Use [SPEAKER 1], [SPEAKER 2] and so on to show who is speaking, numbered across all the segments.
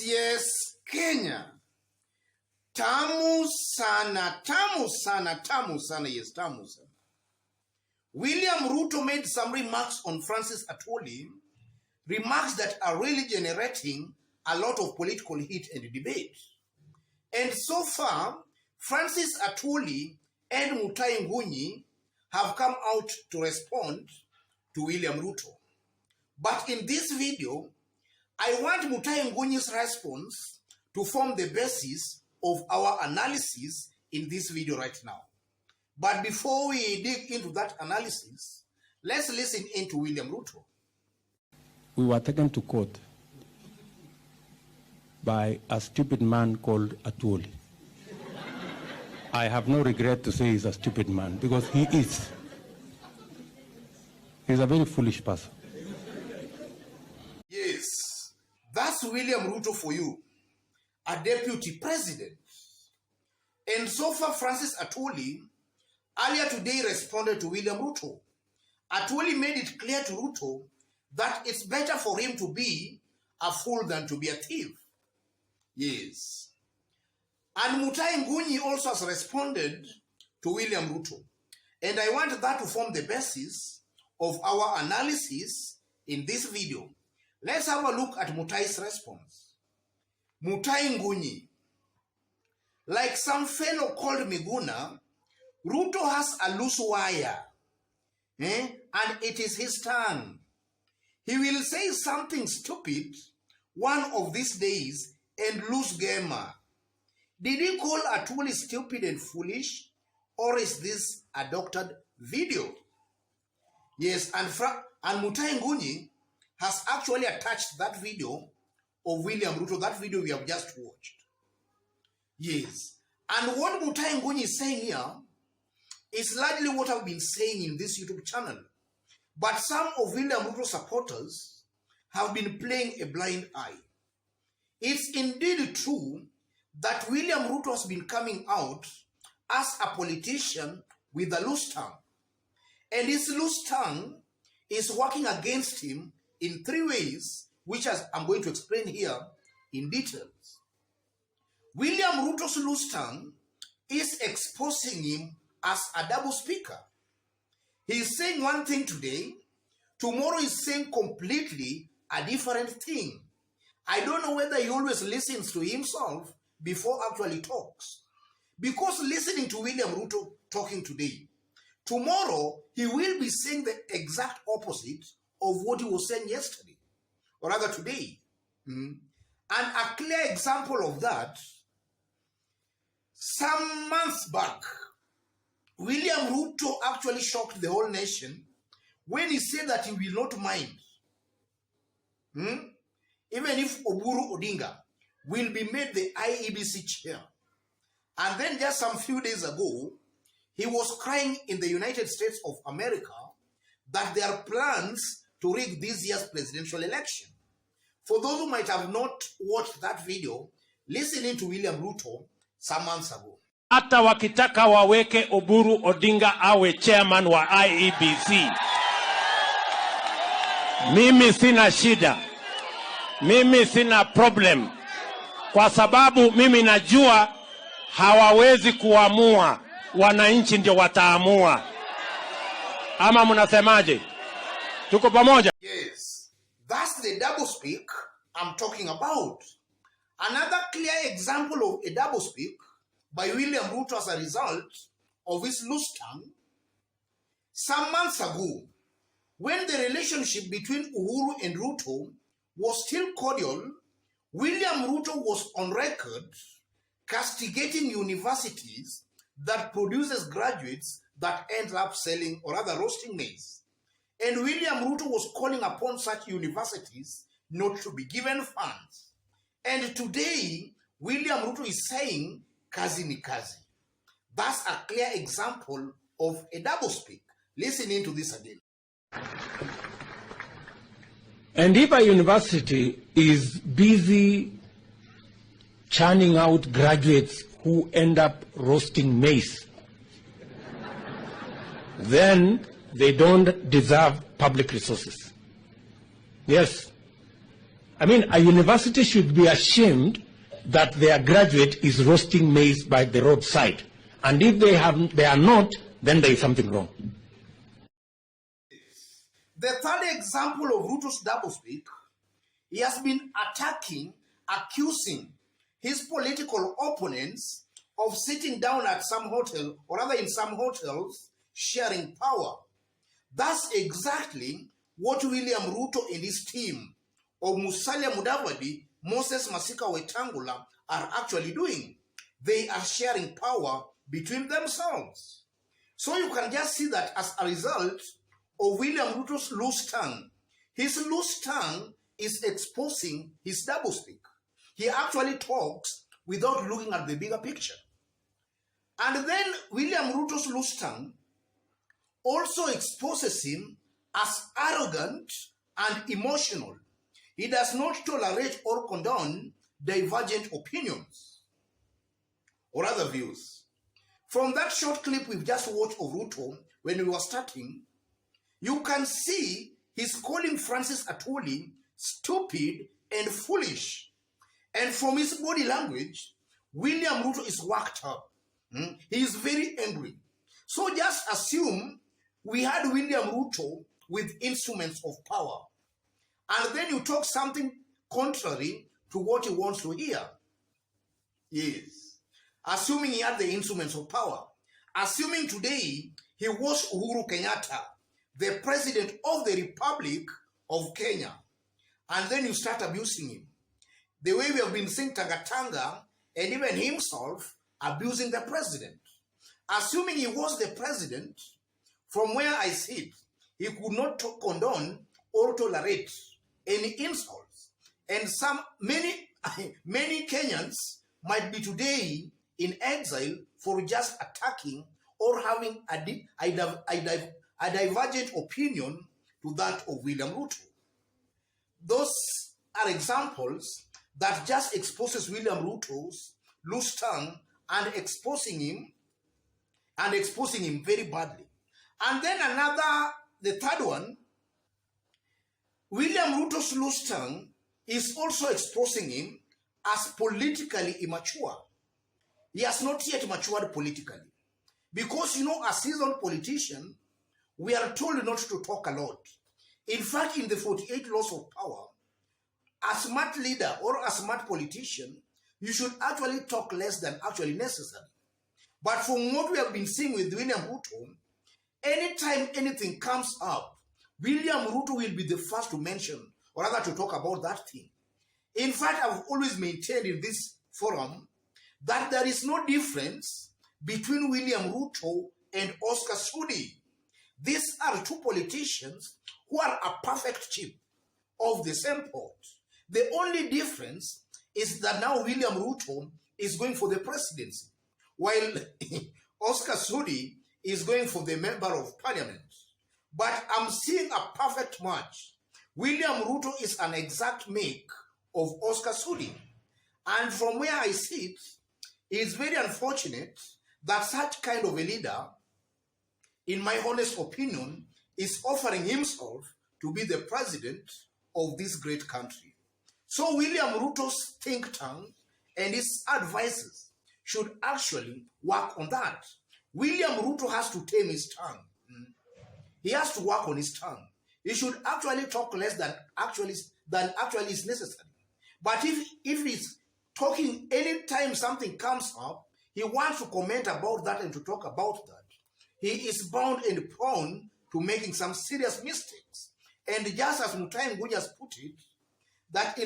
[SPEAKER 1] Yes, Kenya. Tamu sana, yes, tamu sana. William Ruto made some remarks on Francis Atwoli, remarks that are really generating a lot of political heat and debate. And so far, Francis Atwoli and Mutahi Ngunyi have come out to respond to William Ruto. But in this video, I want Mutahi Ngunyi's response to form the basis of our analysis in this video right now. But before we dig into that analysis, let's listen into William Ruto.
[SPEAKER 2] We were taken to court by a stupid man called Atwoli. I have no regret to say he's a stupid man, because he is. He's a very foolish person.
[SPEAKER 1] Yes, that's William Ruto for you, a deputy president. And so far, Francis Atwoli earlier today responded to William Ruto. Atwoli made it clear to Ruto that it's better for him to be a fool than to be a thief. Yes. And Mutahi Ngunyi also has responded to William Ruto. And I want that to form the basis of our analysis in this video. Let's have a look at Mutahi's response. Mutahi Ngunyi. Like some fellow called Miguna, Ruto has a loose wire. And it is his turn. He will say something stupid one of these days and lose gamer. Did he call Atwoli stupid and foolish? Or is this a doctored video? Yes, and Mutahi Ngunyi has actually attached that video of William Ruto, that video we have just watched. Yes, and what Mutahi Ngunyi is saying here is largely what I've been saying in this YouTube channel. But some of William Ruto's supporters have been playing a blind eye. It's indeed true that William Ruto has been coming out as a politician with a loose tongue. And his loose tongue is working against him in three ways, which I'm going to explain here in details. William Ruto's loose tongue is exposing him as a double speaker. He is saying one thing today, tomorrow he's saying completely a different thing. I don't know whether he always listens to himself before actually talks. Because listening to William Ruto talking today, tomorrow he will be saying the exact opposite of what he was saying yesterday, or rather today. And a clear example of that, some months back, William Ruto actually shocked the whole nation when he said that he will not mind, even if Oburu Odinga will be made the IEBC chair. And then just some few days ago, he was crying in the United States of America that there are plans to rig this year's presidential election. For those who might have not watched that video, listening to William Ruto some months ago.
[SPEAKER 3] Hata wakitaka waweke Oburu Odinga awe chairman wa IEBC. Mimi sina shida. Mimi sina problem. Kwa sababu mimi najua hawawezi kuamua, wananchi ndio wataamua. Ama mnasemaje? Tuko pamoja?
[SPEAKER 1] Yes, that's the double speak I'm talking about. Another clear example of a double speak by William Ruto as a result of his loose tongue. Some months ago, when the relationship between Uhuru and Ruto was still cordial, William Ruto was on record castigating universities that produces graduates that ends up selling or rather roasting maize. And William Ruto was calling upon such universities not to be given funds. And today, William Ruto is saying, kazi ni kazi. That's a clear example of a doublespeak. Listen into this again.
[SPEAKER 2] And if a university is busy churning out graduates who end up roasting maize, then they don't deserve public resources. Yes, I mean, a university should be ashamed that their graduate is roasting maize by the roadside. And if they are not, then there is something wrong.
[SPEAKER 1] The third example of Ruto's doublespeak, he has been accusing his political opponents of sitting down at some hotel, or rather in some hotels, sharing power. That's exactly what William Ruto and his team of Musalia Mudavadi, Moses Masika Wetangula are actually doing. They are sharing power between themselves. So you can just see that as a result of William Ruto's loose tongue. His loose tongue is exposing his doublespeak. He actually talks without looking at the bigger picture. And then William Ruto's loose tongue also exposes him as arrogant and emotional. He does not tolerate or condone divergent opinions or other views. From that short clip we've just watched of Ruto when we were starting, you can see he's calling Francis Atwoli stupid and foolish. And from his body language, William Ruto is worked up. He is very angry. So just assume we had William Ruto with instruments of power. And then you talk something contrary to what he wants to hear. Yes. Assuming he had the instruments of power. Assuming today he was Uhuru Kenyatta, the president of the Republic of Kenya. And then you start abusing him. The way we have been seeing Tanga and even himself abusing the president. Assuming he was the president, from where I sit, he could not condone or tolerate any insults. And many Kenyans might be today in exile for just attacking or having a divergent opinion to that of William Ruto. Those are examples that just exposes William Ruto's loose tongue and exposing him very badly. And then the third one, William Ruto's loose tongue is also exposing him as politically immature. He has not yet matured politically. Because, a seasoned politician, we are told not to talk a lot. In fact, in the 48 laws of power, a smart leader or a smart politician, you should actually talk less than actually necessary. But from what we have been seeing with William Ruto, anytime anything comes up, William Ruto will be the first to mention, or rather to talk about that thing. In fact, I've always maintained in this forum that there is no difference between William Ruto and Oscar Sudi. These are two politicians who are a perfect chip of the same pot. The only difference is that now William Ruto is going for the presidency, while Oscar Sudi is going for the member of parliament. But I'm seeing a perfect match. William Ruto is an exact make of Oscar Sudi. And from where I sit, it's very unfortunate that such kind of a leader, in my honest opinion, is offering himself to be the president of this great country. So William Ruto's think tank and his advisors should actually work on that. William Ruto has to tame his tongue. He has to work on his tongue. He should actually talk less than actually is necessary. But if he's talking anytime something comes up, he wants to comment about that and to talk about that, he is bound and prone to making some serious mistakes. And just as Mutahi Ngunyi has put it, that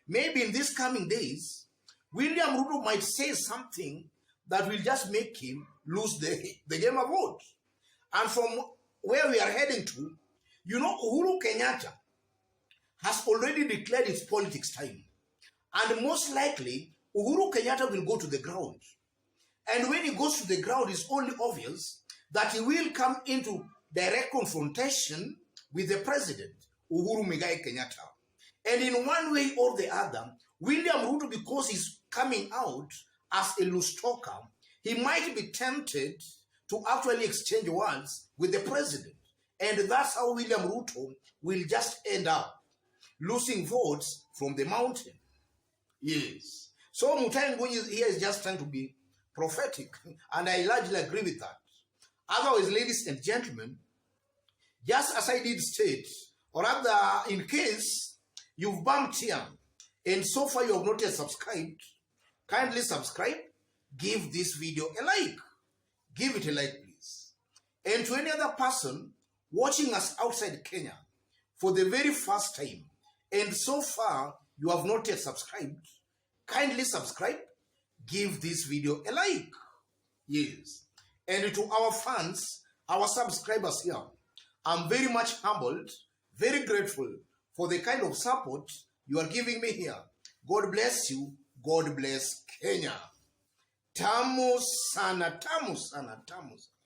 [SPEAKER 1] maybe in these coming days, William Ruto might say something that will just make him lose the game of vote. And from where we are heading to, Uhuru Kenyatta has already declared its politics time. And most likely, Uhuru Kenyatta will go to the ground. And when he goes to the ground, it's only obvious that he will come into direct confrontation with the president, Uhuru Muigai Kenyatta. And in one way or the other, William Ruto, because he's coming out as a loose talker, he might be tempted to actually exchange words with the president. And that's how William Ruto will just end up. losing votes from the mountain. Yes. So Mutahi Ngunyi here is just trying to be prophetic, and I largely agree with that. Otherwise, ladies and gentlemen, just as I did state, or rather, in case you've bumped here, and so far you have not yet subscribed, kindly subscribe, give this video a like. Give it a like, please. And to any other person watching us outside Kenya for the very first time, and so far you have not yet subscribed, kindly subscribe, give this video a like. Yes. And to our fans, our subscribers here, I'm very much humbled, very grateful for the kind of support you are giving me here. God bless you. God bless Kenya. Tamu sana, tamu sana, tamu sana.